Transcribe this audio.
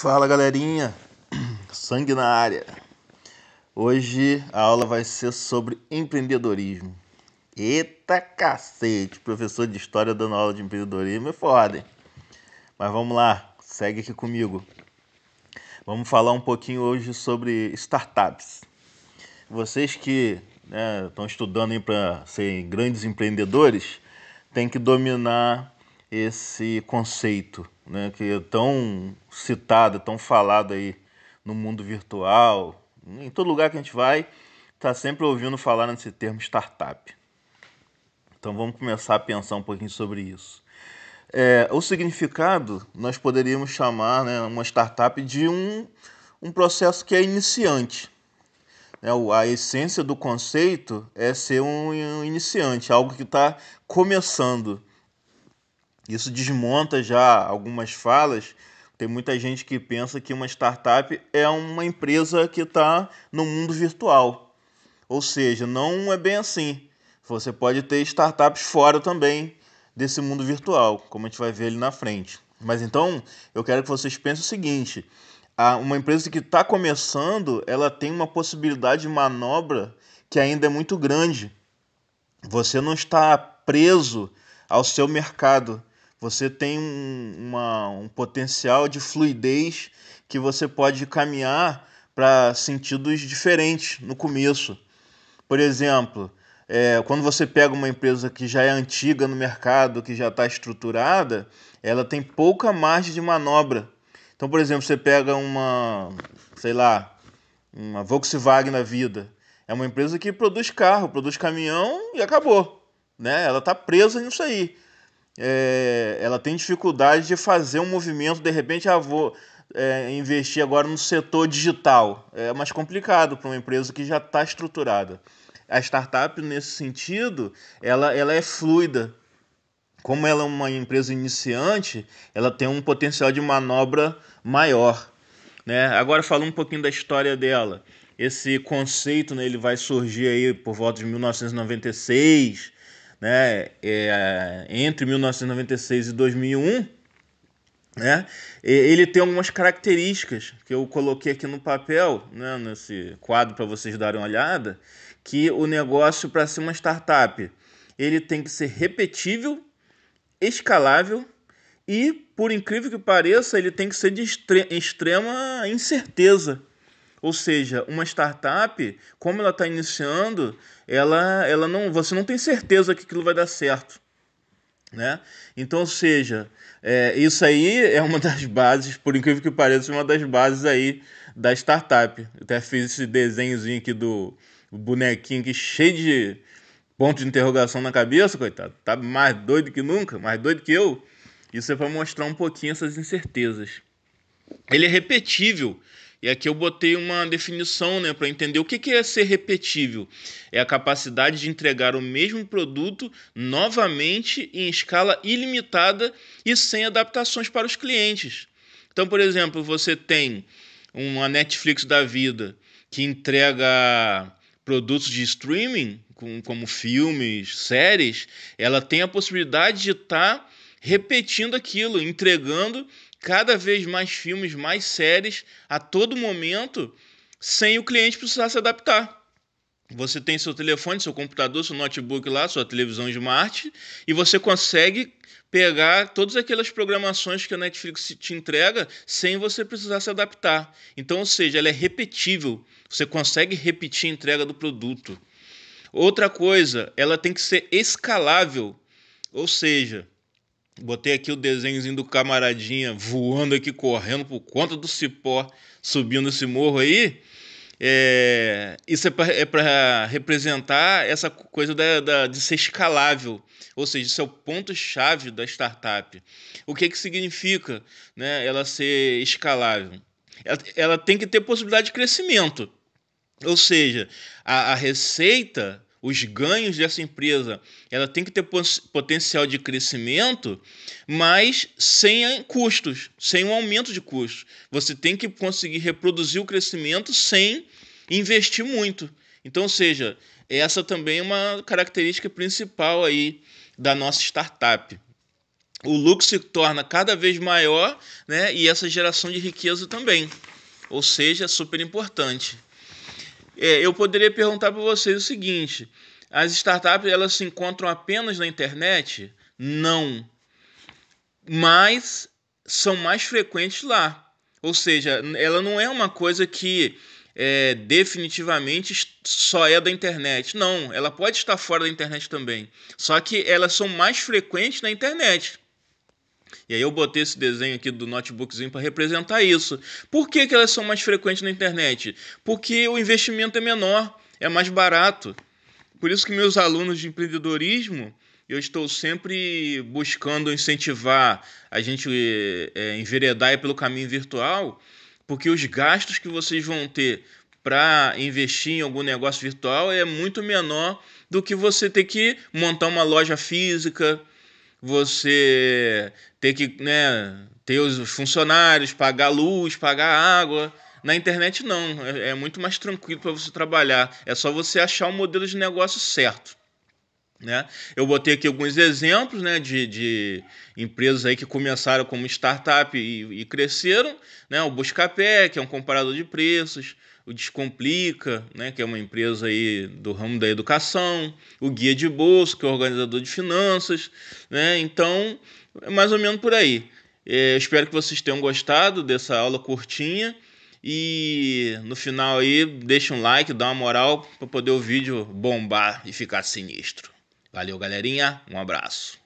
Fala galerinha, sangue na área. Hoje a aula vai ser sobre empreendedorismo. Eita cacete, professor de história dando aula de empreendedorismo é foda, hein? Mas vamos lá, segue aqui comigo. Vamos falar um pouquinho hoje sobre startups. Vocês que estão estudando aí para serem grandes empreendedores, têm que dominar esse conceito, né, que é tão citado, tão falado aí no mundo virtual. Em todo lugar que a gente vai, está sempre ouvindo falar nesse termo startup. Então vamos começar a pensar um pouquinho sobre isso. O significado, nós poderíamos chamar, né, uma startup de um processo que é iniciante. A essência do conceito é ser um iniciante, algo que está começando. Isso desmonta já algumas falas. Tem muita gente que pensa que uma startup é uma empresa que está no mundo virtual. Ou seja, não é bem assim. Você pode ter startups fora também desse mundo virtual, como a gente vai ver ali na frente. Mas então, eu quero que vocês pensem o seguinte: uma empresa que está começando, ela tem uma possibilidade de manobra que ainda é muito grande. Você não está preso ao seu mercado. Você tem um potencial de fluidez que você pode caminhar para sentidos diferentes no começo. Por exemplo, quando você pega uma empresa que já é antiga no mercado, que já está estruturada, ela tem pouca margem de manobra. Então, por exemplo, você pega sei lá, uma Volkswagen na vida. É uma empresa que produz carro, produz caminhão e acabou, né? Ela está presa nisso aí. Ela tem dificuldade de fazer um movimento, de repente, vou investir agora no setor digital. É mais complicado para uma empresa que já está estruturada. A startup, nesse sentido, ela é fluida. Como ela é uma empresa iniciante, ela tem um potencial de manobra maior, né? Agora, falando um pouquinho da história dela. Esse conceito, né, ele vai surgir aí por volta de 1996, né? Entre 1996 e 2001, né? Ele tem algumas características que eu coloquei aqui no papel, né, nesse quadro para vocês darem uma olhada, que o negócio, para ser uma startup, ele tem que ser repetível, escalável e, por incrível que pareça, ele tem que ser de extrema incerteza. Ou seja, uma startup, como ela está iniciando, você não tem certeza que aquilo vai dar certo, né? Então, ou seja, isso aí é uma das bases, por incrível que pareça, uma das bases aí da startup. Eu até fiz esse desenhozinho aqui do bonequinho aqui cheio de ponto de interrogação na cabeça, coitado. Tá mais doido que nunca, mais doido que eu. Isso é para mostrar um pouquinho essas incertezas. Ele é repetível. E aqui eu botei uma definição, né, para entender o que é ser repetível. É a capacidade de entregar o mesmo produto novamente em escala ilimitada e sem adaptações para os clientes. Então, por exemplo, você tem uma Netflix da vida que entrega produtos de streaming, como filmes, séries. Ela tem a possibilidade de estar repetindo aquilo, entregando cada vez mais filmes, mais séries a todo momento, sem o cliente precisar se adaptar. Você tem seu telefone, seu computador, seu notebook lá, sua televisão smart, e você consegue pegar todas aquelas programações que a Netflix te entrega sem você precisar se adaptar. Então, ou seja, ela é repetível. Você consegue repetir a entrega do produto. Outra coisa, ela tem que ser escalável. Ou seja, botei aqui o desenhozinho do camaradinha voando aqui, correndo por conta do cipó, subindo esse morro aí. Isso é para representar essa coisa de ser escalável. Ou seja, isso é o ponto-chave da startup. O que significa, né, ela ser escalável? Ela tem que ter possibilidade de crescimento. Ou seja, a receita, os ganhos dessa empresa, ela tem que ter potencial de crescimento, mas sem custos, sem um aumento de custos. Você tem que conseguir reproduzir o crescimento sem investir muito. Então, ou seja, essa também é uma característica principal aí da nossa startup. o lucro se torna cada vez maior, né? E essa geração de riqueza também. Ou seja, é super importante. Eu poderia perguntar para vocês o seguinte: as startups elas se encontram apenas na internet? Não, mas são mais frequentes lá. Ou seja, ela não é uma coisa que definitivamente só é da internet. Não, ela pode estar fora da internet também. Só que elas são mais frequentes na internet. E aí eu botei esse desenho aqui do notebookzinho para representar isso. Por que, que elas são mais frequentes na internet? Porque o investimento é menor, é mais barato. Por isso que meus alunos de empreendedorismo, eu estou sempre buscando incentivar a gente enveredar pelo caminho virtual, porque os gastos que vocês vão ter para investir em algum negócio virtual é muito menor do que você ter que montar uma loja física, você ter que, né, ter os funcionários, pagar luz, pagar água. Na internet não, é muito mais tranquilo para você trabalhar. É só você achar o modelo de negócio certo, né? Eu botei aqui alguns exemplos, né, de empresas aí que começaram como startup e cresceram, né? O Buscapé, que é um comparador de preços, o Descomplica, né, que é uma empresa aí do ramo da educação, o Guia de Bolso, que é um organizador de finanças, né? Então, é mais ou menos por aí. Espero que vocês tenham gostado dessa aula curtinha. E no final aí, deixa um like, dá uma moral para poder o vídeo bombar e ficar sinistro. Valeu, galerinha. Um abraço.